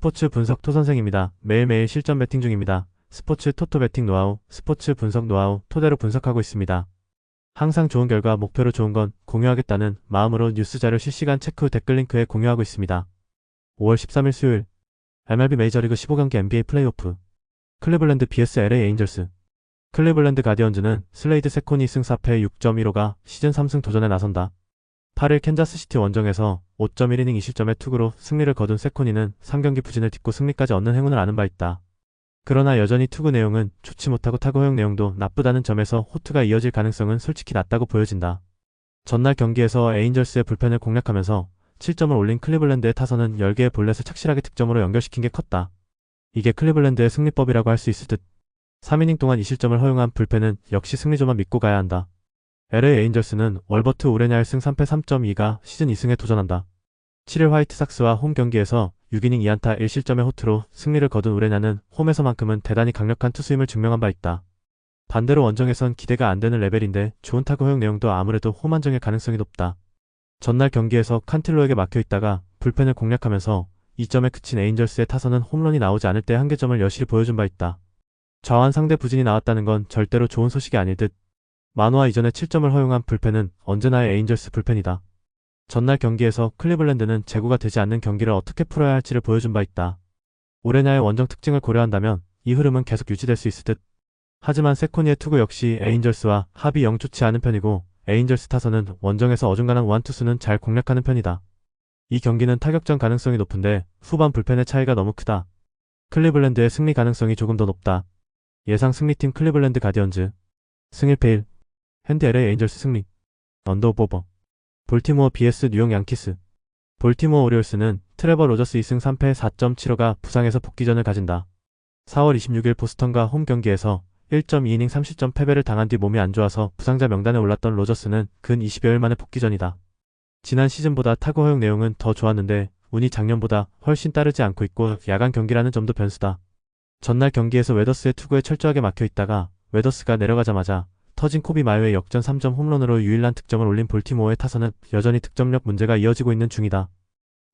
스포츠 분석 토선생입니다. 매일매일 실전 배팅 중입니다. 스포츠 토토 배팅 노하우, 스포츠 분석 노하우 토대로 분석하고 있습니다. 항상 좋은 결과 목표로 좋은 건 공유하겠다는 마음으로 뉴스 자료 실시간 체크 후 댓글 링크에 공유하고 있습니다. 5월 13일 수요일 MLB 메이저리그 15경기 NBA 플레이오프 클리블랜드 vs LA 에인절스. 클리블랜드 가디언즈는 슬레이드 세코니 2승 4패 6.15가 시즌 3승 도전에 나선다. 8일 캔자스시티 원정에서 5.1이닝 2실점의 투구로 승리를 거둔 세코니는 3경기 부진을 딛고 승리까지 얻는 행운을 아는 바 있다. 그러나 여전히 투구 내용은 좋지 못하고 타구 허용 내용도 나쁘다는 점에서 호투가 이어질 가능성은 솔직히 낮다고 보여진다. 전날 경기에서 에인절스의 불펜을 공략하면서 7점을 올린 클리블랜드의 타선은 10개의 볼넷을 착실하게 득점으로 연결시킨 게 컸다. 이게 클리블랜드의 승리법이라고 할 수 있을 듯. 3이닝 동안 2실점을 허용한 불펜은 역시 승리조만 믿고 가야 한다. LA 에인절스는 월버트 우레냐 1승 3패 3.2가 시즌 2승에 도전한다. 7일 화이트삭스와 홈 경기에서 6이닝 2안타 1실점의 호투로 승리를 거둔 우레냐는 홈에서만큼은 대단히 강력한 투수임을 증명한 바 있다. 반대로 원정에선 기대가 안 되는 레벨인데 좋은 타구 허용 내용도 아무래도 홈 안정일 가능성이 높다. 전날 경기에서 칸틸로에게 막혀있다가 불펜을 공략하면서 2점에 그친 에인절스의 타선은 홈런이 나오지 않을 때 한계점을 여실히 보여준 바 있다. 좌완 상대 부진이 나왔다는 건 절대로 좋은 소식이 아닐 듯. 만호와 이전에 7점을 허용한 불펜은 언제나의 에인절스 불펜이다. 전날 경기에서 클리블랜드는 제구가 되지 않는 경기를 어떻게 풀어야 할지를 보여준 바 있다. 우레냐의 원정 특징을 고려한다면 이 흐름은 계속 유지될 수 있을 듯. 하지만 세코니의 투구 역시 에인절스와 합이 영 좋지 않은 편이고 에인절스 타선은 원정에서 어중간한 원투수는 잘 공략하는 편이다. 이 경기는 타격전 가능성이 높은데 후반 불펜의 차이가 너무 크다. 클리블랜드의 승리 가능성이 조금 더 높다. 예상 승리팀 클리블랜드 가디언즈 승 1패 1 핸드 LA 에인절스 승리 언더오버 볼티모어 vs 뉴욕 양키스. 볼티모어 오리올스는 트레버 로저스 2승 3패 4.75가 부상에서 복귀전을 가진다. 4월 26일 보스턴과 홈 경기에서 1.2이닝 3실점 패배를 당한 뒤 몸이 안 좋아서 부상자 명단에 올랐던 로저스는 근 20여일 만에 복귀전이다. 지난 시즌보다 타구 허용 내용은 더 좋았는데 운이 작년보다 훨씬 따르지 않고 있고 야간 경기라는 점도 변수다. 전날 경기에서 웨더스의 투구에 철저하게 막혀있다가 웨더스가 내려가자마자 터진 코비 마요의 역전 3점 홈런으로 유일한 득점을 올린 볼티모어의 타선은 여전히 득점력 문제가 이어지고 있는 중이다.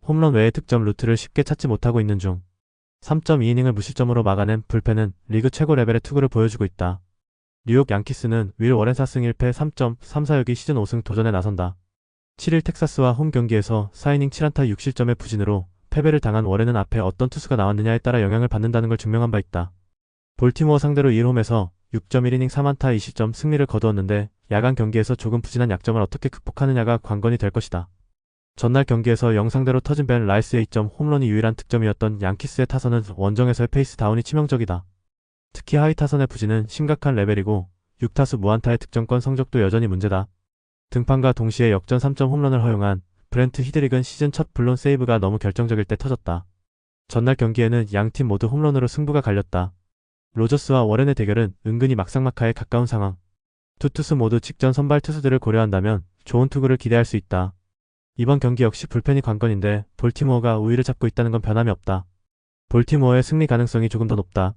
홈런 외의 득점 루트를 쉽게 찾지 못하고 있는 중. 3.2이닝을 무실점으로 막아낸 불펜은 리그 최고 레벨의 투구를 보여주고 있다. 뉴욕 양키스는 윌 워렌 4승 1패 3.34역이 시즌 5승 도전에 나선다. 7일 텍사스와 홈 경기에서 4이닝 7안타 6실점의 부진으로 패배를 당한 워렌은 앞에 어떤 투수가 나왔느냐에 따라 영향을 받는다는 걸 증명한 바 있다. 볼티모어 상대로 2일 홈에서 6.1이닝 3안타 2실점 승리를 거두었는데 야간 경기에서 조금 부진한 약점을 어떻게 극복하느냐가 관건이 될 것이다. 전날 경기에서 영상대로 터진 벤 라이스의 2점 홈런이 유일한 득점이었던 양키스의 타선은 원정에서의 페이스 다운이 치명적이다. 특히 하위 타선의 부진은 심각한 레벨이고 6타수 무안타의 득점권 성적도 여전히 문제다. 등판과 동시에 역전 3점 홈런을 허용한 브렌트 히드릭은 시즌 첫 블론 세이브가 너무 결정적일 때 터졌다. 전날 경기에는 양팀 모두 홈런으로 승부가 갈렸다. 로저스와 워렌의 대결은 은근히 막상막하에 가까운 상황. 두 투수 모두 직전 선발 투수들을 고려한다면 좋은 투구를 기대할 수 있다. 이번 경기 역시 불펜이 관건인데 볼티모어가 우위를 잡고 있다는 건 변함이 없다. 볼티모어의 승리 가능성이 조금 더 높다.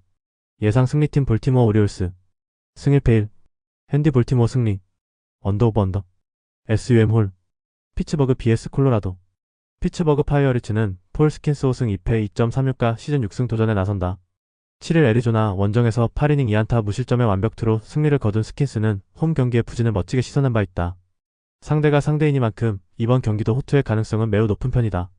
예상 승리팀 볼티모어 오리올스 승 1패 1 핸디 볼티모어 승리 언더오버 언더 SUM 홀 피츠버그 vs 콜로라도. 피츠버그 파이어리츠는 폴 스킨스 5승 2패 2.36가 시즌 6승 도전에 나선다. 7일 애리조나 원정에서 8이닝 2안타 무실점의 완벽투로 승리를 거둔 스킨스는 홈 경기의 부진을 멋지게 씻어낸 바 있다. 상대가 상대이니만큼 이번 경기도 호투의 가능성은 매우 높은 편이다.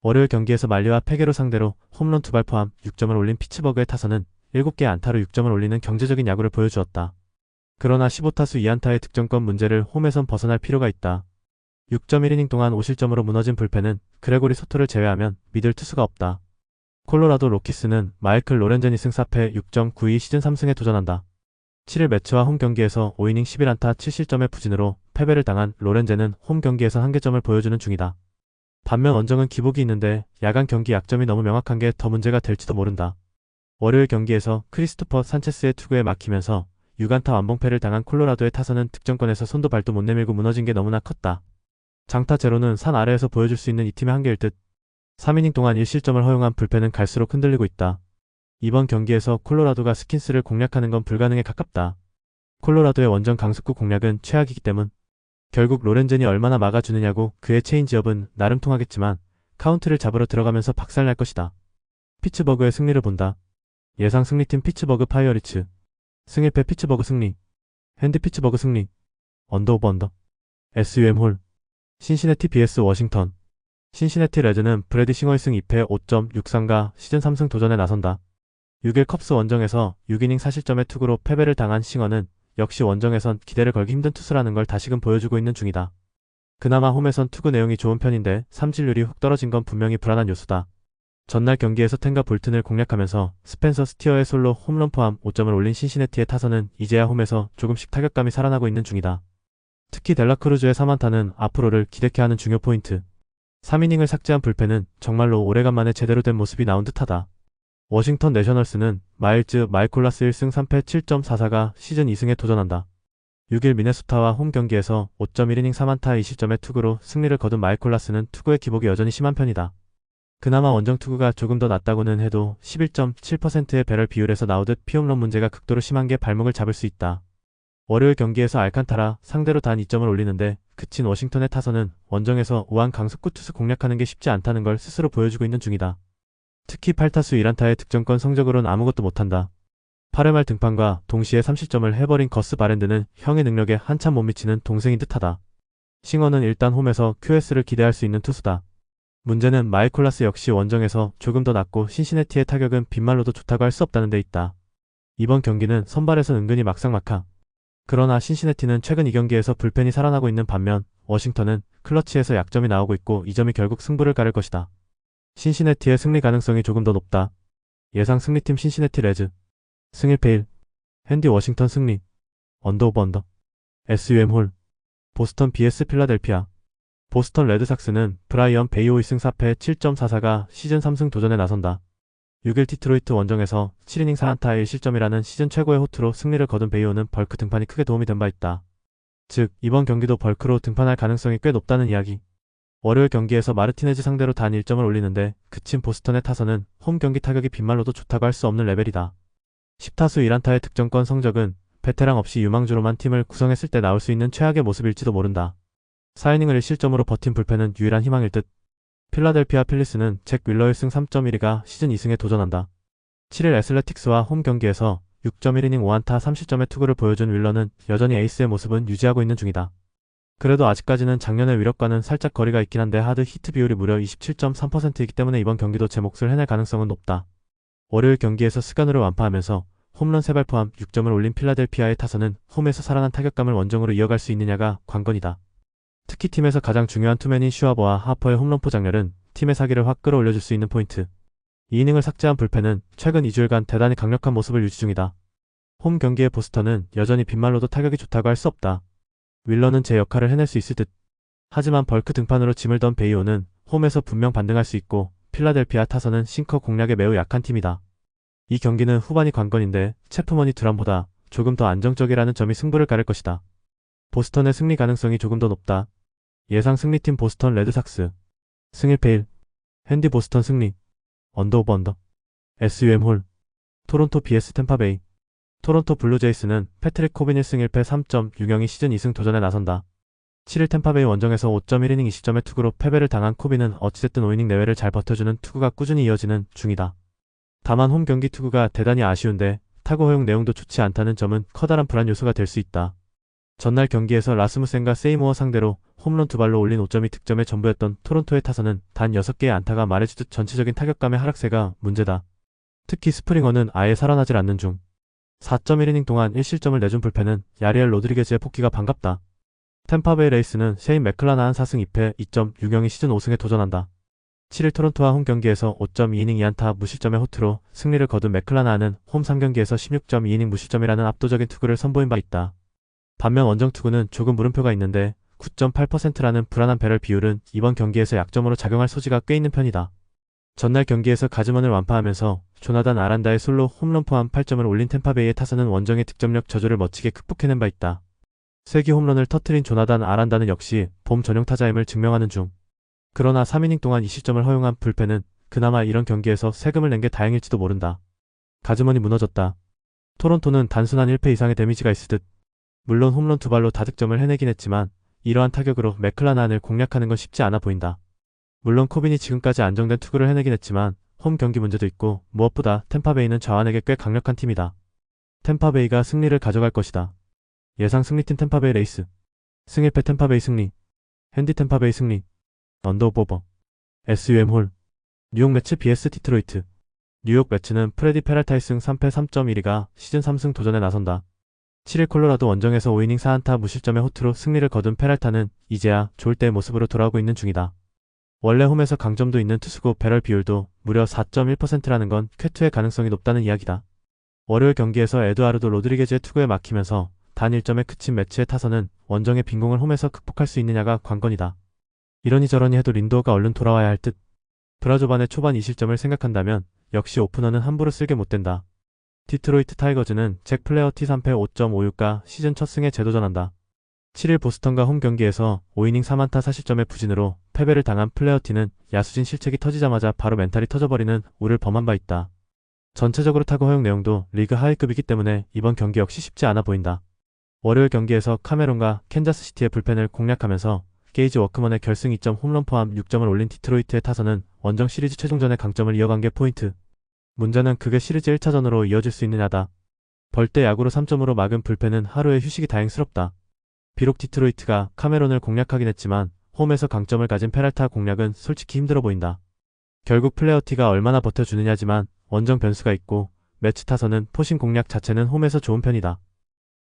월요일 경기에서 말리와 페게로 상대로 홈런 2발 포함 6점을 올린 피츠버그의 타선은 7개의 안타로 6점을 올리는 경제적인 야구를 보여주었다. 그러나 15타수 2안타의 득점권 문제를 홈에선 벗어날 필요가 있다. 6.1이닝 동안 5실점으로 무너진 불펜은 그레고리 소토를 제외하면 믿을 투수가 없다. 콜로라도 로키스는 마이클 로렌젠 2승 4패 6.92 시즌 3승에 도전한다. 7일 매츠와 홈 경기에서 5이닝 11안타 7실점의 부진으로 패배를 당한 로렌젠은 홈 경기에서 한계점을 보여주는 중이다. 반면 원정은 기복이 있는데 야간 경기 약점이 너무 명확한 게 더 문제가 될지도 모른다. 월요일 경기에서 크리스토퍼 산체스의 투구에 막히면서 6안타 완봉패를 당한 콜로라도의 타선은 득점권에서 손도 발도 못 내밀고 무너진 게 너무나 컸다. 장타 제로는 산 아래에서 보여줄 수 있는 이 팀의 한계일 듯. 3이닝 동안 1실점을 허용한 불펜은 갈수록 흔들리고 있다. 이번 경기에서 콜로라도가 스킨스를 공략하는 건 불가능에 가깝다. 콜로라도의 원정 강습구 공략은 최악이기 때문. 결국 로렌젠이 얼마나 막아주느냐고 그의 체인지업은 나름 통하겠지만 카운트를 잡으러 들어가면서 박살날 것이다. 피츠버그의 승리를 본다. 예상 승리팀 피츠버그 파이어리츠. 승일패 피츠버그 승리. 핸디 피츠버그 승리. 언더 오브 언더. SUM 홀. 신시내티 vs 워싱턴. 신시내티 레즈는 브래디 싱어의 승 2패 5.63가 시즌 3승 도전에 나선다. 6일 컵스 원정에서 6이닝 4실점의 투구로 패배를 당한 싱어는 역시 원정에선 기대를 걸기 힘든 투수라는 걸 다시금 보여주고 있는 중이다. 그나마 홈에선 투구 내용이 좋은 편인데 삼진율이 훅 떨어진 건 분명히 불안한 요소다. 전날 경기에서 텐과 볼튼을 공략하면서 스펜서 스티어의 솔로 홈런 포함 5점을 올린 신시내티의 타선은 이제야 홈에서 조금씩 타격감이 살아나고 있는 중이다. 특히 델라크루즈의 3안타는 앞으로를 기대케 하는 중요 포인트. 3이닝을 삭제한 불펜은 정말로 오래간만에 제대로 된 모습이 나온 듯하다. 워싱턴 내셔널스는 마일즈 마이콜라스 1승 3패 7.44가 시즌 2승에 도전한다. 6일 미네소타와 홈 경기에서 5.1이닝 3안타 2실점의 투구로 승리를 거둔 마이콜라스는 투구의 기복이 여전히 심한 편이다. 그나마 원정 투구가 조금 더 낫다고는 해도 11.7%의 배럴 비율에서 나오듯 피홈런 문제가 극도로 심한 게 발목을 잡을 수 있다. 월요일 경기에서 알칸타라 상대로 단 2점을 올리는데 그친 워싱턴의 타선은 원정에서 우한 강속구 투수 공략하는 게 쉽지 않다는 걸 스스로 보여주고 있는 중이다. 특히 8타수 1안타의 득점권 성적으로는 아무것도 못한다. 8회 말 등판과 동시에 3실점을 해버린 거스 바랜드는 형의 능력에 한참 못 미치는 동생인 듯하다. 싱어는 일단 홈에서 QS를 기대할 수 있는 투수다. 문제는 마이콜라스 역시 원정에서 조금 더 낫고 신시내티의 타격은 빗말로도 좋다고 할 수 없다는 데 있다. 이번 경기는 선발에서 은근히 막상막하. 그러나 신시내티는 최근 2경기에서 불펜이 살아나고 있는 반면 워싱턴은 클러치에서 약점이 나오고 있고 이 점이 결국 승부를 가를 것이다. 신시내티의 승리 가능성이 조금 더 높다. 예상 승리팀 신시내티 레즈. 승일패 1. 핸디 워싱턴 승리. 언더 오브 언더. SUM 홀. 보스턴 vs 필라델피아. 보스턴 레드삭스는 브라이언 베이오 2승 4패 7.44가 시즌 3승 도전에 나선다. 6일 디트로이트 원정에서 7이닝 4안타 1실점이라는 시즌 최고의 호투로 승리를 거둔 베이오는 벌크 등판이 크게 도움이 된 바 있다. 즉 이번 경기도 벌크로 등판할 가능성이 꽤 높다는 이야기. 월요일 경기에서 마르티네즈 상대로 단 1점을 올리는데 그친 보스턴의 타선은 홈 경기 타격이 빗말로도 좋다고 할 수 없는 레벨이다. 10타수 1안타의 득점권 성적은 베테랑 없이 유망주로만 팀을 구성했을 때 나올 수 있는 최악의 모습일지도 모른다. 4이닝을 1실점으로 버틴 불펜은 유일한 희망일 듯. 필라델피아 필리스는 잭 윌러 1승 3.1이가 시즌 2승에 도전한다. 7일 애슬레틱스와 홈 경기에서 6.1이닝 5안타 3실점의 투구를 보여준 윌러는 여전히 에이스의 모습은 유지하고 있는 중이다. 그래도 아직까지는 작년의 위력과는 살짝 거리가 있긴 한데 하드 히트 비율이 무려 27.3%이기 때문에 이번 경기도 제 몫을 해낼 가능성은 높다. 월요일 경기에서 스간으로 완파하면서 홈런 3발 포함 6점을 올린 필라델피아의 타선은 홈에서 살아난 타격감을 원정으로 이어갈 수 있느냐가 관건이다. 특히 팀에서 가장 중요한 투맨인 슈아버와 하퍼의 홈런포 장렬은 팀의 사기를 확 끌어올려줄 수 있는 포인트. 2이닝을 삭제한 불펜은 최근 2주일간 대단히 강력한 모습을 유지 중이다. 홈 경기의 보스턴은 여전히 빗말로도 타격이 좋다고 할 수 없다. 윌러는 제 역할을 해낼 수 있을 듯. 하지만 벌크 등판으로 짐을 던 베이오는 홈에서 분명 반등할 수 있고 필라델피아 타선은 싱커 공략에 매우 약한 팀이다. 이 경기는 후반이 관건인데 체프머니 두람보다 조금 더 안정적이라는 점이 승부를 가를 것이다. 보스턴의 승리 가능성이 조금 더 높다. 예상 승리팀 보스턴 레드삭스. 승일패 1. 핸디 보스턴 승리. 언더 오브 언더. SUM 홀. 토론토 vs 템파베이. 토론토 블루제이스는 패트릭 코빈 1승 1패 3.6영이 시즌 2승 도전에 나선다. 7일 템파베이 원정에서 5.1이닝 20점의 투구로 패배를 당한 코빈은 어찌됐든 5이닝 내외를 잘 버텨주는 투구가 꾸준히 이어지는 중이다. 다만 홈 경기 투구가 대단히 아쉬운데 타구 허용 내용도 좋지 않다는 점은 커다란 불안 요소가 될 수 있다. 전날 경기에서 라스무센과 세이모어 상대로 홈런 2발로 올린 5점이 득점의 전부였던 토론토의 타선은 단 6개의 안타가 말해주듯 전체적인 타격감의 하락세가 문제다. 특히 스프링어는 아예 살아나질 않는 중. 4.1이닝 동안 1실점을 내준 불펜은 야리엘 로드리게즈의 복귀가 반갑다. 템파베이 레이스는 셰인 맥클라나한 4승 2패 2.60이 시즌 5승에 도전한다. 7일 토론토와 홈 경기에서 5.2이닝 2안타 무실점의 호투로 승리를 거둔 맥클라나는 홈 3경기에서 16.2이닝 무실점이라는 압도적인 투구를 선보인 바 있다. 반면 원정 투구는 조금 물음표가 있는데 9.8%라는 불안한 배럴 비율은 이번 경기에서 약점으로 작용할 소지가 꽤 있는 편이다. 전날 경기에서 가즈먼을 완파하면서 조나단 아란다의 솔로 홈런 포함 8점을 올린 템파베이의 타선은 원정의 득점력 저조를 멋지게 극복해낸 바 있다. 세기 홈런을 터트린 조나단 아란다는 역시 봄 전용 타자임을 증명하는 중. 그러나 3이닝 동안 2실점을 허용한 불펜은 그나마 이런 경기에서 세금을 낸 게 다행일지도 모른다. 가즈먼이 무너졌다. 토론토는 단순한 1패 이상의 데미지가 있을 듯. 물론 홈런 2발로 다득점을 해내긴 했지만 이러한 타격으로 맥클라난을 공략하는 건 쉽지 않아 보인다. 물론 코빈이 지금까지 안정된 투구를 해내긴 했지만 홈 경기 문제도 있고 무엇보다 템파베이는 자완에게 꽤 강력한 팀이다. 템파베이가 승리를 가져갈 것이다. 예상 승리팀 템파베이 레이스. 승1패 템파베이 승리. 핸디 템파베이 승리. 언더오버. SUM 홀. 뉴욕 매치 vs 디트로이트. 뉴욕 매치는 프레디 페랄타의 승 3패 3.1위가 시즌 3승 도전에 나선다. 7일 콜로라도 원정에서 5이닝 4안타 무실점의 호투로 승리를 거둔 페랄타는 이제야 좋을 때의 모습으로 돌아오고 있는 중이다. 원래 홈에서 강점도 있는 투수고 배럴 비율도 무려 4.1%라는 건 쾌투의 가능성이 높다는 이야기다. 월요일 경기에서 에드아르도 로드리게즈의 투구에 막히면서 단 1점에 그친 매치의 타선은 원정의 빈공을 홈에서 극복할 수 있느냐가 관건이다. 이러니 저러니 해도 린도어가 얼른 돌아와야 할 듯. 브라조반의 초반 2실점을 생각한다면 역시 오프너는 함부로 쓸게 못된다. 디트로이트 타이거즈는 잭 플레어티 3패 5.56가 시즌 첫 승에 재도전한다. 7일 보스턴과 홈 경기에서 5이닝 3안타 4실점의 부진으로 패배를 당한 플레어티는 야수진 실책이 터지자마자 바로 멘탈이 터져버리는 우를 범한 바 있다. 전체적으로 타구 허용 내용도 리그 하위급이기 때문에 이번 경기 역시 쉽지 않아 보인다. 월요일 경기에서 카메론과 캔자스시티의 불펜을 공략하면서 게이지 워크먼의 결승 2점 홈런 포함 6점을 올린 디트로이트의 타선은 원정 시리즈 최종전의 강점을 이어간 게 포인트. 문제는 그게 시리즈 1차전으로 이어질 수 있느냐다. 벌떼 야구로 3점으로 막은 불펜은 하루의 휴식이 다행스럽다. 비록 디트로이트가 카메론을 공략하긴 했지만 홈에서 강점을 가진 페랄타 공략은 솔직히 힘들어 보인다. 결국 플레어티가 얼마나 버텨주느냐지만 원정 변수가 있고 매치 타선은 포신 공략 자체는 홈에서 좋은 편이다.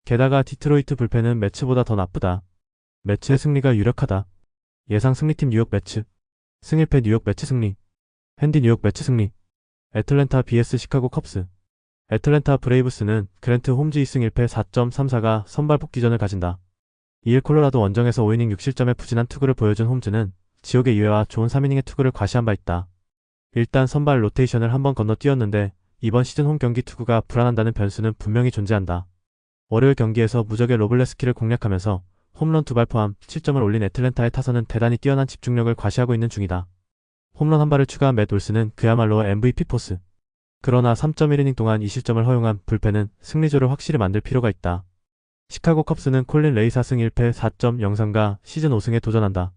게다가 디트로이트 불펜은 매치보다 더 나쁘다. 매치의 승리가 유력하다. 예상 승리팀 뉴욕 매치. 승1패 뉴욕 매치 승리. 핸디 뉴욕 매치 승리. 애틀랜타 vs 시카고 컵스. 애틀랜타 브레이브스는 그랜트 홈즈 2승 1패 4.34가 선발 복귀전을 가진다. 2일 콜로라도 원정에서 5이닝 6실점의 부진한 투구를 보여준 홈즈는 지옥의 2회와 좋은 3이닝의 투구를 과시한 바 있다. 일단 선발 로테이션을 한번 건너뛰었는데 이번 시즌 홈 경기 투구가 불안한다는 변수는 분명히 존재한다. 월요일 경기에서 무적의 로블레스키를 공략하면서 홈런 2발 포함 7점을 올린 애틀랜타의 타선은 대단히 뛰어난 집중력을 과시하고 있는 중이다. 홈런 한 발을 추가한 맷 올스는 그야말로 MVP 포스. 그러나 3.1이닝 동안 2실점을 허용한 불펜은 승리조를 확실히 만들 필요가 있다. 시카고 컵스는 콜린 레이 4승 1패 4.03가 시즌 5승에 도전한다.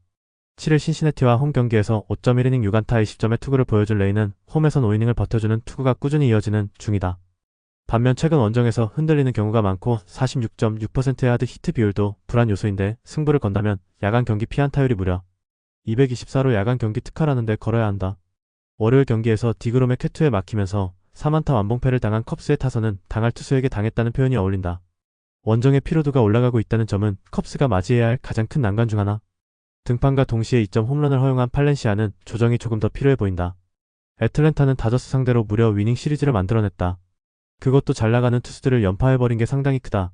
7일 신시내티와 홈 경기에서 5.1이닝 6안타 20점의 투구를 보여준 레이는 홈에선 5이닝을 버텨주는 투구가 꾸준히 이어지는 중이다. 반면 최근 원정에서 흔들리는 경우가 많고 46.6%의 하드 히트 비율도 불안 요소인데 승부를 건다면 야간 경기 피안타율이 무려 224로 야간 경기 특화라는데 걸어야 한다. 월요일 경기에서 디그롬의 쾌투에 막히면서 3안타 완봉패를 당한 컵스의 타선은 당할 투수에게 당했다는 표현이 어울린다. 원정의 피로도가 올라가고 있다는 점은 컵스가 맞이해야 할 가장 큰 난관 중 하나. 등판과 동시에 2점 홈런을 허용한 팔렌시아는 조정이 조금 더 필요해 보인다. 애틀랜타는 다저스 상대로 무려 위닝 시리즈를 만들어냈다. 그것도 잘나가는 투수들을 연파해버린 게 상당히 크다.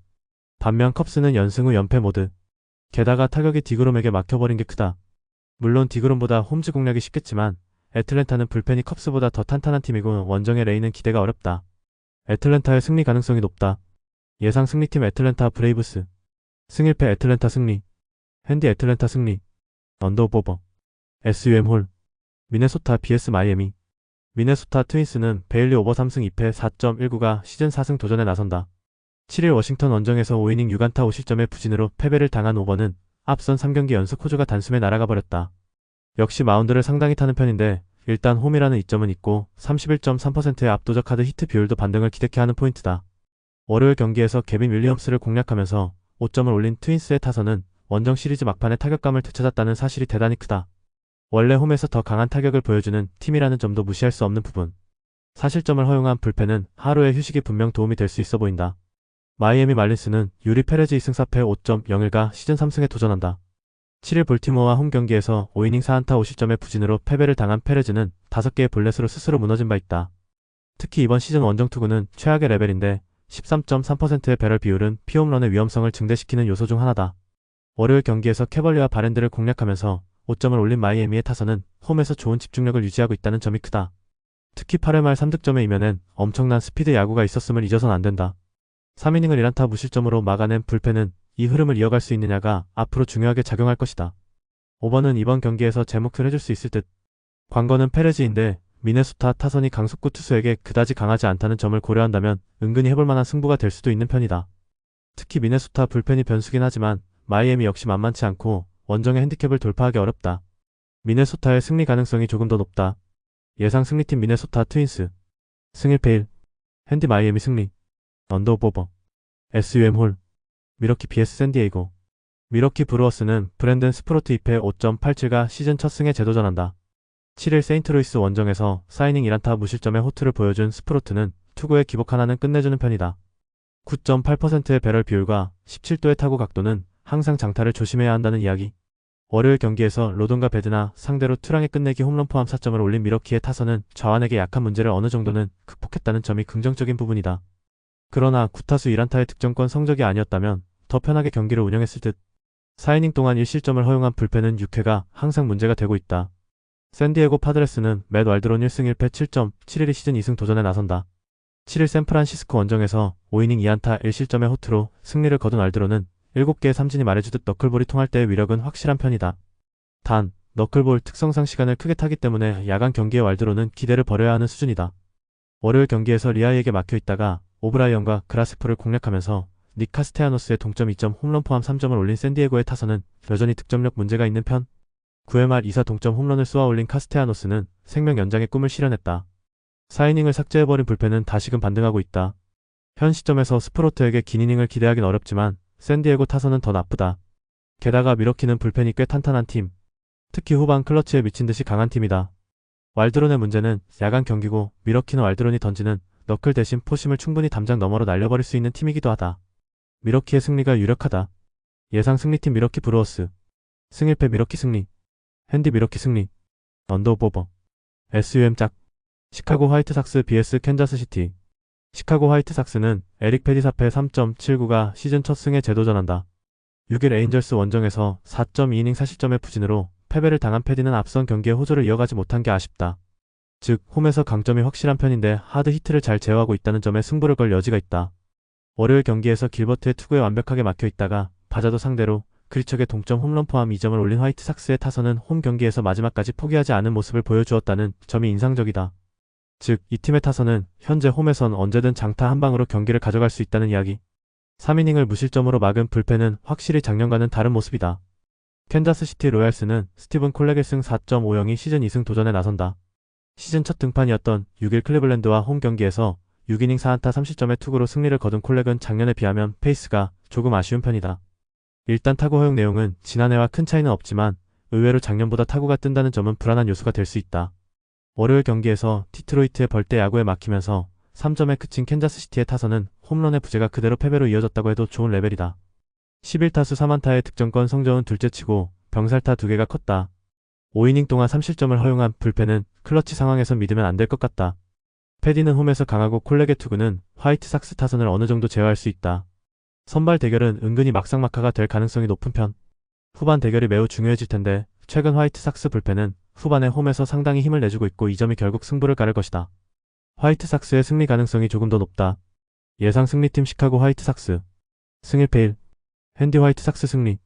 반면 컵스는 연승 후 연패 모드. 게다가 타격이 디그롬에게 막혀버린 게 크다. 물론 디그롬보다 홈즈 공략이 쉽겠지만 애틀랜타는 불펜이 컵스보다 더 탄탄한 팀이고 원정의 레이는 기대가 어렵다. 애틀랜타의 승리 가능성이 높다. 예상 승리팀 애틀랜타 브레이브스. 승1패 애틀랜타 승리. 핸디 애틀랜타 승리. 언더오버. SUM 홀. 미네소타 vs 마이애미. 미네소타 트윈스는 베일리 오버 3승 2패 4.19가 시즌 4승 도전에 나선다. 7일 워싱턴 원정에서 5이닝 6안타 5실점의 부진으로 패배를 당한 오버는 앞선 3경기 연속 호주가 단숨에 날아가 버렸다. 역시 마운드를 상당히 타는 편인데 일단 홈이라는 이점은 있고 31.3%의 압도적 하드 히트 비율도 반등을 기대케 하는 포인트다. 월요일 경기에서 개빈 윌리엄스를 공략하면서 5점을 올린 트윈스의 타선은 원정 시리즈 막판에 타격감을 되찾았다는 사실이 대단히 크다. 원래 홈에서 더 강한 타격을 보여주는 팀이라는 점도 무시할 수 없는 부분. 사실점을 허용한 불펜은 하루의 휴식이 분명 도움이 될 수 있어 보인다. 마이애미 말린스는 유리 페레즈 2승 4패 5.01가 시즌 3승에 도전한다. 7일 볼티모어와 홈 경기에서 5이닝 4안타 5실점의 부진으로 패배를 당한 페레즈는 5개의 볼넷으로 스스로 무너진 바 있다. 특히 이번 시즌 원정 투구는 최악의 레벨인데 13.3%의 배럴 비율은 피홈런의 위험성을 증대시키는 요소 중 하나다. 월요일 경기에서 캐벌리와 바랜드를 공략하면서 5점을 올린 마이애미의 타선은 홈에서 좋은 집중력을 유지하고 있다는 점이 크다. 특히 8회 말 3득점의 이면엔 엄청난 스피드 야구가 있었음을 잊어선 안 된다. 3이닝을 1안타 무실점으로 막아낸 불펜은 이 흐름을 이어갈 수 있느냐가 앞으로 중요하게 작용할 것이다. 오버는 이번 경기에서 제 몫을 해줄 수 있을 듯. 관건은 페레즈인데 미네소타 타선이 강속구 투수에게 그다지 강하지 않다는 점을 고려한다면 은근히 해볼 만한 승부가 될 수도 있는 편이다. 특히 미네소타 불펜이 변수긴 하지만 마이애미 역시 만만치 않고 원정의 핸디캡을 돌파하기 어렵다. 미네소타의 승리 가능성이 조금 더 높다. 예상 승리팀 미네소타 트윈스. 승 1패 1. 핸디 마이애미 승리. 언더오버. SUM 홀. 미러키 vs 샌디에이고. 미러키 브루어스는 브랜든 스프로트 2패 5.87가 시즌 첫 승에 재도전한다. 7일 세인트루이스 원정에서 사이닝 1안타 무실점의 호투를 보여준 스프로트는 투구의 기복 하나는 끝내주는 편이다. 9.8%의 배럴 비율과 17도의 타구 각도는 항상 장타를 조심해야 한다는 이야기. 월요일 경기에서 로돈과 베드나 상대로 투랑의 끝내기 홈런 포함 4점을 올린 미러키의 타선은 좌완에게 약한 문제를 어느 정도는 극복했다는 점이 긍정적인 부분이다. 그러나 9타수 1안타의 득점권 성적이 아니었다면 더 편하게 경기를 운영했을 듯. 4이닝 동안 1실점을 허용한 불펜은 6회가 항상 문제가 되고 있다. 샌디에고 파드레스는 맷 왈드론 1승 1패 7.71이 시즌 2승 도전에 나선다. 7일 샌프란시스코 원정에서 5이닝 2안타 1실점의 호투로 승리를 거둔 왈드론은 7개의 삼진이 말해주듯 너클볼이 통할 때의 위력은 확실한 편이다. 단, 너클볼 특성상 시간을 크게 타기 때문에 야간 경기의 왈드론은 기대를 버려야 하는 수준이다. 월요일 경기에서 리아이에게 막혀있다가 오브라이언과 그라세포를 공략하면서 닉 카스테야노스의 동점 2점 홈런 포함 3점을 올린 샌디에고의 타선은 여전히 득점력 문제가 있는 편. 9회 말 2사 동점 홈런을 쏘아 올린 카스테야노스는 생명 연장의 꿈을 실현했다. 4이닝을 삭제해버린 불펜은 다시금 반등하고 있다. 현 시점에서 스프로트에게 긴 이닝을 기대하긴 어렵지만 샌디에고 타선은 더 나쁘다. 게다가 미러키는 불펜이 꽤 탄탄한 팀. 특히 후반 클러치에 미친듯이 강한 팀이다. 왈드론의 문제는 야간 경기고 미러키는 왈드론이 던지는 너클 대신 포심을 충분히 담장 너머로 날려버릴 수 있는 팀이기도 하다. 미러키의 승리가 유력하다. 예상 승리팀 미러키 브루어스. 승 1패 미러키 승리. 핸디 미러키 승리. 언더오버. SUM 짝. 시카고 화이트삭스 vs 캔자스시티. 시카고 화이트삭스는 에릭 패디 4패 3.79가 시즌 첫 승에 재도전한다. 6일 에인절스 원정에서 4.2이닝 4실점의 부진으로 패배를 당한 패디는 앞선 경기에 호조를 이어가지 못한 게 아쉽다. 즉 홈에서 강점이 확실한 편인데 하드 히트를 잘 제어하고 있다는 점에 승부를 걸 여지가 있다. 월요일 경기에서 길버트의 투구에 완벽하게 막혀있다가 바자도 상대로 그리척의 동점 홈런 포함 2점을 올린 화이트삭스의 타선은 홈 경기에서 마지막까지 포기하지 않은 모습을 보여주었다는 점이 인상적이다. 즉 이 팀의 타선은 현재 홈에선 언제든 장타 한 방으로 경기를 가져갈 수 있다는 이야기. 3이닝을 무실점으로 막은 불펜은 확실히 작년과는 다른 모습이다. 캔자스시티 로얄스는 스티븐 콜렉의 승 4.50이 시즌 2승 도전에 나선다. 시즌 첫 등판이었던 6일 클리블랜드와 홈 경기에서 6이닝 4안타 3실점의 투구로 승리를 거둔 콜렉은 작년에 비하면 페이스가 조금 아쉬운 편이다. 일단 타구 허용 내용은 지난해와 큰 차이는 없지만 의외로 작년보다 타구가 뜬다는 점은 불안한 요소가 될 수 있다. 월요일 경기에서 디트로이트의 벌떼 야구에 막히면서 3점에 그친 캔자스시티의 타선은 홈런의 부재가 그대로 패배로 이어졌다고 해도 좋은 레벨이다. 11타수 3안타의 득점권 성적은 둘째치고 병살타 2개가 컸다. 5이닝 동안 3실점을 허용한 불펜은 클러치 상황에서 믿으면 안 될 것 같다. 패디는 홈에서 강하고 콜렉의 투구는 화이트삭스 타선을 어느 정도 제어할 수 있다. 선발 대결은 은근히 막상막하가 될 가능성이 높은 편. 후반 대결이 매우 중요해질 텐데 최근 화이트삭스 불펜은 후반에 홈에서 상당히 힘을 내주고 있고 이 점이 결국 승부를 가를 것이다. 화이트삭스의 승리 가능성이 조금 더 높다. 예상 승리팀 시카고 화이트삭스. 승 1패 1. 핸디 화이트삭스 승리.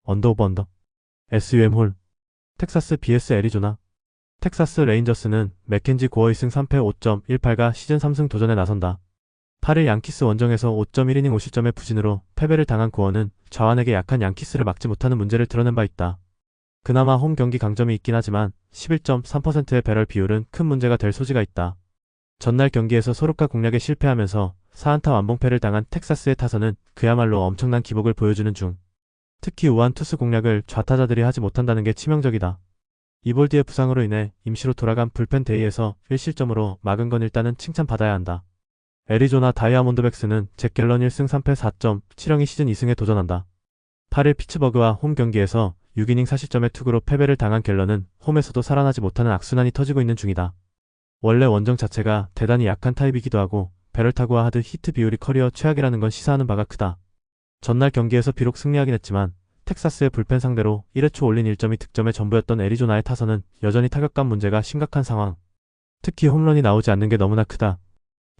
언더오버 언더. SUM 홀. 텍사스 vs 애리조나. 텍사스 레인저스는 맥켄지 고어 2승 3패 5.18가 시즌 3승 도전에 나선다. 8일 양키스 원정에서 5.1이닝 5실점의 부진으로 패배를 당한 고어는 좌완에게 약한 양키스를 막지 못하는 문제를 드러낸 바 있다. 그나마 홈 경기 강점이 있긴 하지만 11.3%의 배럴 비율은 큰 문제가 될 소지가 있다. 전날 경기에서 소르카 공략에 실패하면서 4안타 완봉패를 당한 텍사스의 타선은 그야말로 엄청난 기복을 보여주는 중. 특히 우한 투수 공략을 좌타자들이 하지 못한다는 게 치명적이다. 이볼디의 부상으로 인해 임시로 돌아간 불펜 데이에서 1실점으로 막은 건 일단은 칭찬받아야 한다. 애리조나 다이아몬드백스는 잭 갤런 1승 3패 4.70이 시즌 2승에 도전한다. 8일 피츠버그와 홈 경기에서 6이닝 4실점의 투구로 패배를 당한 갤런은 홈에서도 살아나지 못하는 악순환이 터지고 있는 중이다. 원래 원정 자체가 대단히 약한 타입이기도 하고 배럴 타구와 하드 히트 비율이 커리어 최악이라는 건 시사하는 바가 크다. 전날 경기에서 비록 승리하긴 했지만 텍사스의 불펜 상대로 1회 초 올린 1점이 득점의 전부였던 애리조나의 타선은 여전히 타격감 문제가 심각한 상황. 특히 홈런이 나오지 않는 게 너무나 크다.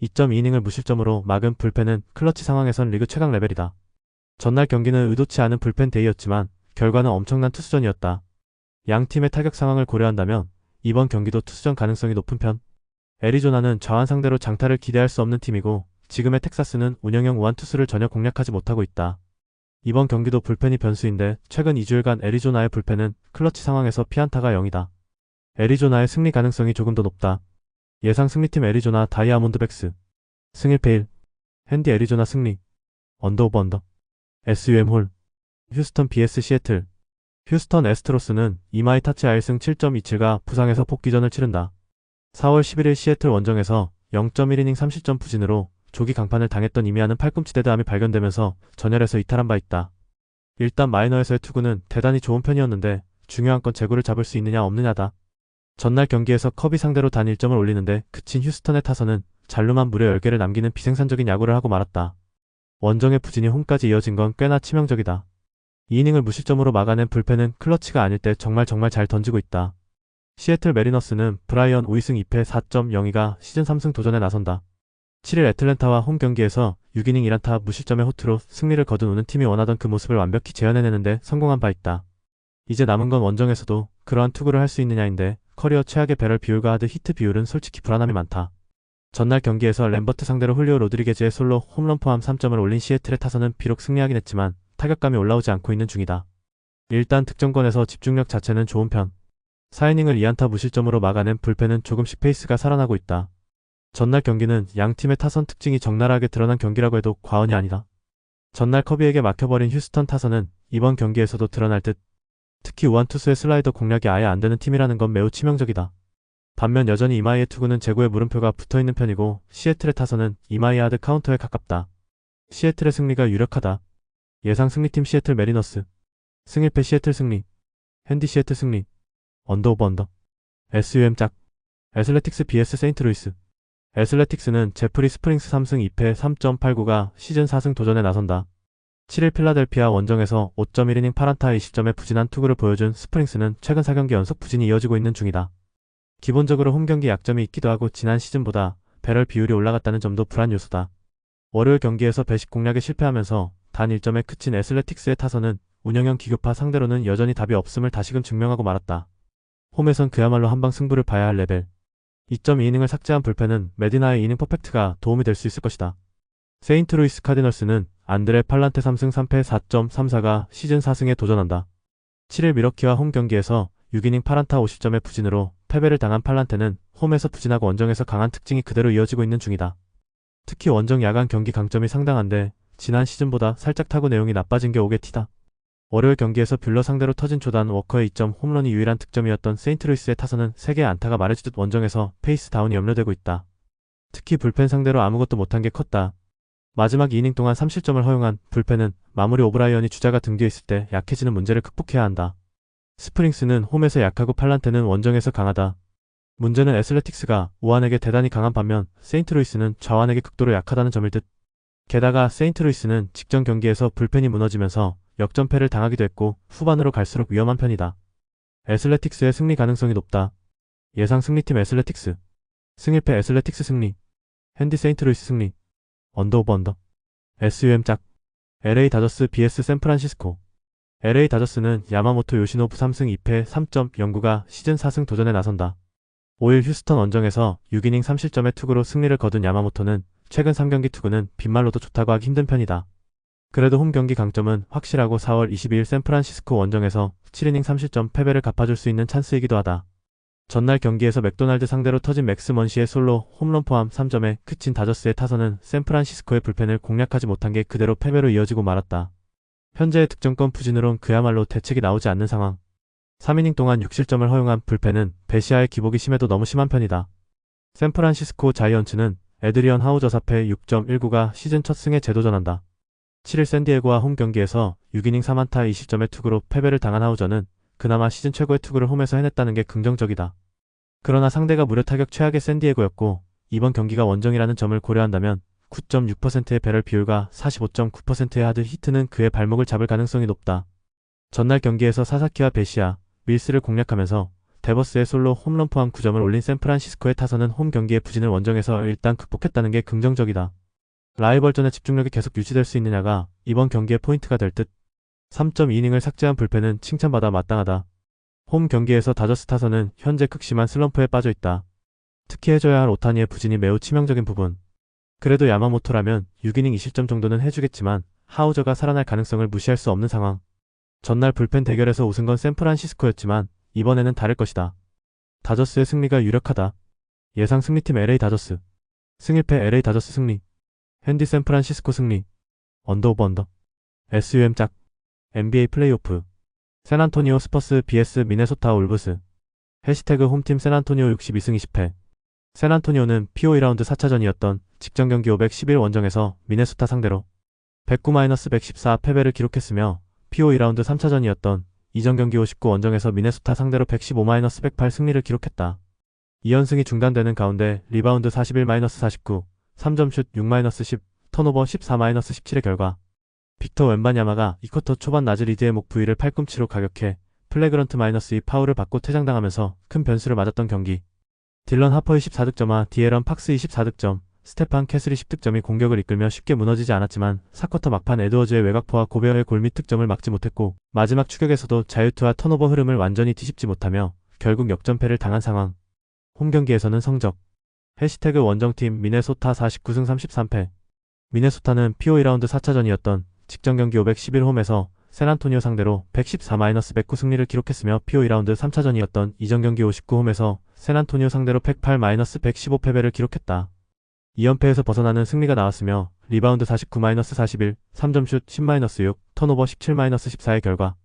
2.2이닝을 무실점으로 막은 불펜은 클러치 상황에선 리그 최강 레벨이다. 전날 경기는 의도치 않은 불펜 데이였지만 결과는 엄청난 투수전이었다. 양 팀의 타격 상황을 고려한다면 이번 경기도 투수전 가능성이 높은 편. 애리조나는 좌완 상대로 장타를 기대할 수 없는 팀이고 지금의 텍사스는 운영형 우완 투수를 전혀 공략하지 못하고 있다. 이번 경기도 불펜이 변수인데 최근 2주일간 애리조나의 불펜은 클러치 상황에서 피안타가 0이다. 애리조나의 승리 가능성이 조금 더 높다. 예상 승리팀 애리조나 다이아몬드백스. 승일패 1. 핸디 애리조나 승리. 언더 오버 언더. SUM 홀. 휴스턴 vs 시애틀. 휴스턴 애스트로스는 이마이 타치 아일승 7.27가 부상에서 복귀전을 치른다. 4월 11일 시애틀 원정에서 0.1이닝 3실점 부진으로 조기 강판을 당했던 이미아는 팔꿈치 대담이 발견되면서 전열에서 이탈한 바 있다. 일단 마이너에서의 투구는 대단히 좋은 편이었는데 중요한 건 제구를 잡을 수 있느냐 없느냐다. 전날 경기에서 컵이 상대로 단 1점을 올리는데 그친 휴스턴의 타선은 잘루만 무려 10개를 남기는 비생산적인 야구를 하고 말았다. 원정의 부진이 홈까지 이어진 건 꽤나 치명적이다. 2이닝을 무실점으로 막아낸 불펜은 클러치가 아닐 때 정말 잘 던지고 있다. 시애틀 메리너스는 브라이언 5위승 2패 4.02가 시즌 3승 도전에 나선다. 7일 애틀랜타와 홈 경기에서 6이닝 1안타 무실점의 호투로 승리를 거둔 오는 팀이 원하던 그 모습을 완벽히 재현해내는데 성공한 바 있다. 이제 남은 건 원정에서도 그러한 투구를 할 수 있느냐인데 커리어 최악의 배럴 비율과 하드 히트 비율은 솔직히 불안함이 많다. 전날 경기에서 램버트 상대로 훌리오 로드리게즈의 솔로 홈런 포함 3점을 올린 시애틀의 타선은 비록 승리하긴 했지만 타격감이 올라오지 않고 있는 중이다. 일단 득점권에서 집중력 자체는 좋은 편. 4이닝을 2안타 무실점으로 막아낸 불펜은 조금씩 페이스가 살아나고 있다. 전날 경기는 양 팀의 타선 특징이 적나라하게 드러난 경기라고 해도 과언이 아니다. 전날 커비에게 막혀버린 휴스턴 타선은 이번 경기에서도 드러날 듯. 특히 우한 투수의 슬라이더 공략이 아예 안 되는 팀이라는 건 매우 치명적이다. 반면 여전히 이마이의 투구는 제구의 물음표가 붙어있는 편이고 시애틀의 타선은 이마이 하드 카운터에 가깝다. 시애틀의 승리가 유력하다. 예상 승리팀 시애틀 메리너스. 승일패 시애틀 승리. 핸디 시애틀 승리. 언더 오버 언더. SUM 짝. 애슬레틱스 vs 세인트루이스. 애슬레틱스는 제프리 스프링스 3승 2패 3.89가 시즌 4승 도전에 나선다. 7일 필라델피아 원정에서 5.1이닝 8안타 20점의 부진한 투구를 보여준 스프링스는 최근 4경기 연속 부진이 이어지고 있는 중이다. 기본적으로 홈경기 약점이 있기도 하고 지난 시즌보다 배럴 비율이 올라갔다는 점도 불안 요소다. 월요일 경기에서 배식 공략에 실패하면서 단 1점에 그친 애슬레틱스의 타선은 운영형 기급파 상대로는 여전히 답이 없음을 다시금 증명하고 말았다. 홈에선 그야말로 한방 승부를 봐야 할 레벨. 2.2이닝을 삭제한 불펜은 메디나의 이닝 퍼펙트가 도움이 될 수 있을 것이다. 세인트루이스 카디널스는 안드레 팔란테 3승 3패 4.34가 시즌 4승에 도전한다. 7일 미러키와 홈 경기에서 6이닝 8안타 50점의 부진으로 패배를 당한 팔란테는 홈에서 부진하고 원정에서 강한 특징이 그대로 이어지고 있는 중이다. 특히 원정 야간 경기 강점이 상당한데 지난 시즌보다 살짝 타구 내용이 나빠진 게 오게 티다. 월요일 경기에서 뷰러 상대로 터진 조단 워커의 2점 홈런이 유일한 득점이었던 세인트루이스의 타선은 3개의 안타가 말해주듯 원정에서 페이스 다운이 염려되고 있다. 특히 불펜 상대로 아무것도 못한 게 컸다. 마지막 2이닝 동안 3실점을 허용한 불펜은 마무리 오브라이언이 주자가 등 뒤에 있을 때 약해지는 문제를 극복해야 한다. 스프링스는 홈에서 약하고 팔란테는 원정에서 강하다. 문제는 애슬레틱스가 우한에게 대단히 강한 반면 세인트루이스는 좌완에게 극도로 약하다는 점일 듯. 게다가 세인트루이스는 직전 경기에서 불펜이 무너지면서 역전패를 당하기도 했고 후반으로 갈수록 위험한 편이다. 애슬레틱스의 승리 가능성이 높다. 예상 승리팀 애슬레틱스. 승일패 애슬레틱스 승리. 핸디 세인트루이스 승리. 언더 오버 언더. SUM 짝. LA 다저스 vs 샌프란시스코. LA 다저스는 야마모토 요시노부 3승 2패 3.09가 시즌 4승 도전에 나선다. 5일 휴스턴 원정에서 6이닝 3실점의 투구로 승리를 거둔 야마모토는 최근 3경기 투구는 빗말로도 좋다고 하기 힘든 편이다. 그래도 홈 경기 강점은 확실하고 4월 22일 샌프란시스코 원정에서 7이닝 3실점 패배를 갚아줄 수 있는 찬스이기도 하다. 전날 경기에서 맥도날드 상대로 터진 맥스 먼시의 솔로 홈런 포함 3점에 그친 다저스의 타선은 샌프란시스코의 불펜을 공략하지 못한 게 그대로 패배로 이어지고 말았다. 현재의 득점권 부진으론 그야말로 대책이 나오지 않는 상황. 3이닝 동안 6실점을 허용한 불펜은 베시아의 기복이 심해도 너무 심한 편이다. 샌프란시스코 자이언츠는 에드리언 하우저 4패 6.19가 시즌 첫 승에 재도전한다. 7일 샌디에고와 홈 경기에서 6이닝 3안타 20점의 투구로 패배를 당한 하우저는 그나마 시즌 최고의 투구를 홈에서 해냈다는 게 긍정적이다. 그러나 상대가 무려 타격 최악의 샌디에고였고 이번 경기가 원정이라는 점을 고려한다면 9.6%의 배럴 비율과 45.9%의 하드 히트는 그의 발목을 잡을 가능성이 높다. 전날 경기에서 사사키와 베시아, 밀스를 공략하면서 데버스의 솔로 홈런 포함 9점을 올린 샌프란시스코의 타선은 홈 경기의 부진을 원정에서 일단 극복했다는 게 긍정적이다. 라이벌전의 집중력이 계속 유지될 수 있느냐가 이번 경기의 포인트가 될 듯. 3.2이닝을 삭제한 불펜은 칭찬받아 마땅하다. 홈 경기에서 다저스 타선은 현재 극심한 슬럼프에 빠져있다. 특히 해줘야 할 오타니의 부진이 매우 치명적인 부분. 그래도 야마모토라면 6이닝 2실점 정도는 해주겠지만 하우저가 살아날 가능성을 무시할 수 없는 상황. 전날 불펜 대결에서 우승 건 샌프란시스코였지만 이번에는 다를 것이다. 다저스의 승리가 유력하다. 예상 승리팀 LA 다저스. 승일패 LA 다저스 승리. 핸디 샌프란시스코 승리. 언더 오브 언더. SUM 짝. NBA 플레이오프. 샌안토니오 스퍼스 vs 미네소타 올브스. 해시태그 홈팀 샌안토니오 62승 20패. 샌안토니오는 PO 2라운드 4차전이었던 직전 경기 511 원정에서 미네소타 상대로 109-114 패배를 기록했으며 PO 2라운드 3차전이었던 이전 경기 59 원정에서 미네소타 상대로 115-108 승리를 기록했다. 2연승이 중단되는 가운데 리바운드 41-49, 3점슛 6-10, 턴오버 14-17의 결과 빅터 웬바냐마가 2쿼터 초반 나즈 리드의 목 부위를 팔꿈치로 가격해 플래그런트 -2 파울을 받고 퇴장당하면서 큰 변수를 맞았던 경기. 딜런 하퍼 24득점과 디에런 팍스 24득점, 스테판 캐슬이 10득점이 공격을 이끌며 쉽게 무너지지 않았지만 4쿼터 막판 에드워즈의 외곽포와 고베어의 골밑 득점을 막지 못했고 마지막 추격에서도 자유투와 턴오버 흐름을 완전히 뒤집지 못하며 결국 역전패를 당한 상황. 홈경기에서는 성적. 해시태그 원정팀 미네소타 49승 33패. 미네소타는 PO 2라운드 4차전이었던 직전 경기 511홈에서 샌안토니오 상대로 114-109 승리를 기록했으며 PO 2라운드 3차전이었던 이전 경기 59홈에서 샌안토니오 상대로 108-115 패배를 기록했다. 2연패에서 벗어나는 승리가 나왔으며 리바운드 49-41, 3점슛 10-6, 턴오버 17-14의 결과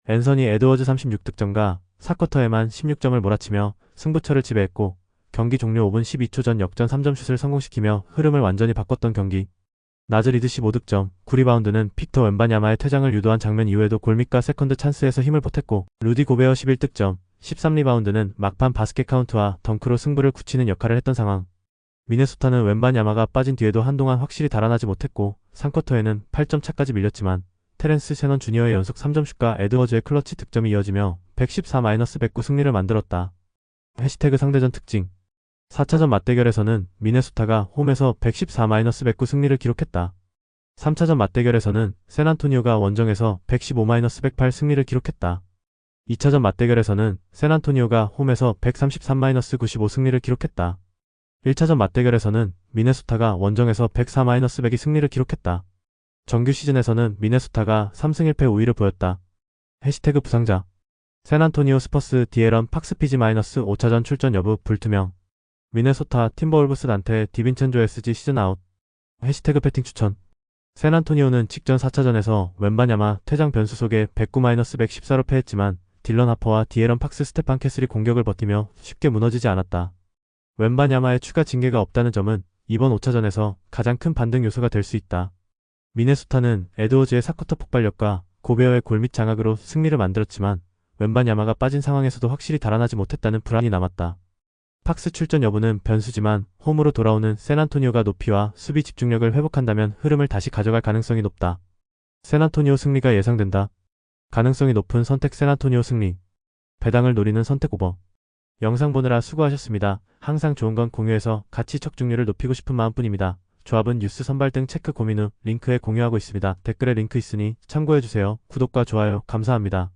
앤서니 에드워즈 36득점과 4쿼터에만 16점을 몰아치며 승부처를 지배했고 경기 종료 5분 12초 전 역전 3점슛을 성공시키며 흐름을 완전히 바꿨던 경기. 나즈 리드 15득점, 9리바운드는 빅터 웬바냐마의 퇴장을 유도한 장면 이후에도 골밑과 세컨드 찬스에서 힘을 보탰고 루디 고베어 11득점, 13리바운드는 막판 바스켓 카운트와 덩크로 승부를 굳히는 역할을 했던 상황. 미네소타는 웬바냐마가 빠진 뒤에도 한동안 확실히 달아나지 못했고 3쿼터에는 8점 차까지 밀렸지만 테렌스 셰넌 주니어의 연속 3점슛과 에드워즈의 클러치 득점이 이어지며 114-109 승리를 만들었다. 해시태그 상대전 특징. 4차전 맞대결에서는 미네소타가 홈에서 114-109 승리를 기록했다. 3차전 맞대결에서는 샌안토니오가 원정에서 115-108 승리를 기록했다. 2차전 맞대결에서는 샌안토니오가 홈에서 133-95 승리를 기록했다. 1차전 맞대결에서는 미네소타가 원정에서 104-102 승리를 기록했다. 정규 시즌에서는 미네소타가 3승 1패 우위를 보였다. 해시태그 부상자. 샌안토니오 스퍼스 디에런 팍스 피지 -5차전 출전 여부 불투명. 미네소타 팀버울브스 단테 디빈첸조 SG 시즌 아웃. 해시태그 패팅 추천. 샌안토니오는 직전 4차전에서 웬바냐마 퇴장 변수 속에 109-114로 패했지만 딜런 하퍼와 디에런 팍스 스테판 캐슬이 공격을 버티며 쉽게 무너지지 않았다. 웬바냐마의 추가 징계가 없다는 점은 이번 5차전에서 가장 큰 반등 요소가 될 수 있다. 미네소타는 에드워즈의 4쿼터 폭발력과 고베어의 골밑 장악으로 승리를 만들었지만 웬바냐마가 빠진 상황에서도 확실히 달아나지 못했다는 불안이 남았다. 팍스 출전 여부는 변수지만 홈으로 돌아오는 샌안토니오가 높이와 수비 집중력을 회복한다면 흐름을 다시 가져갈 가능성이 높다. 샌안토니오 승리가 예상된다. 가능성이 높은 선택 샌안토니오 승리. 배당을 노리는 선택 오버. 영상 보느라 수고하셨습니다. 항상 좋은 건 공유해서 가치 척중률을 높이고 싶은 마음뿐입니다. 조합은 뉴스 선발 등 체크 고민 후 링크에 공유하고 있습니다. 댓글에 링크 있으니 참고해주세요. 구독과 좋아요 감사합니다.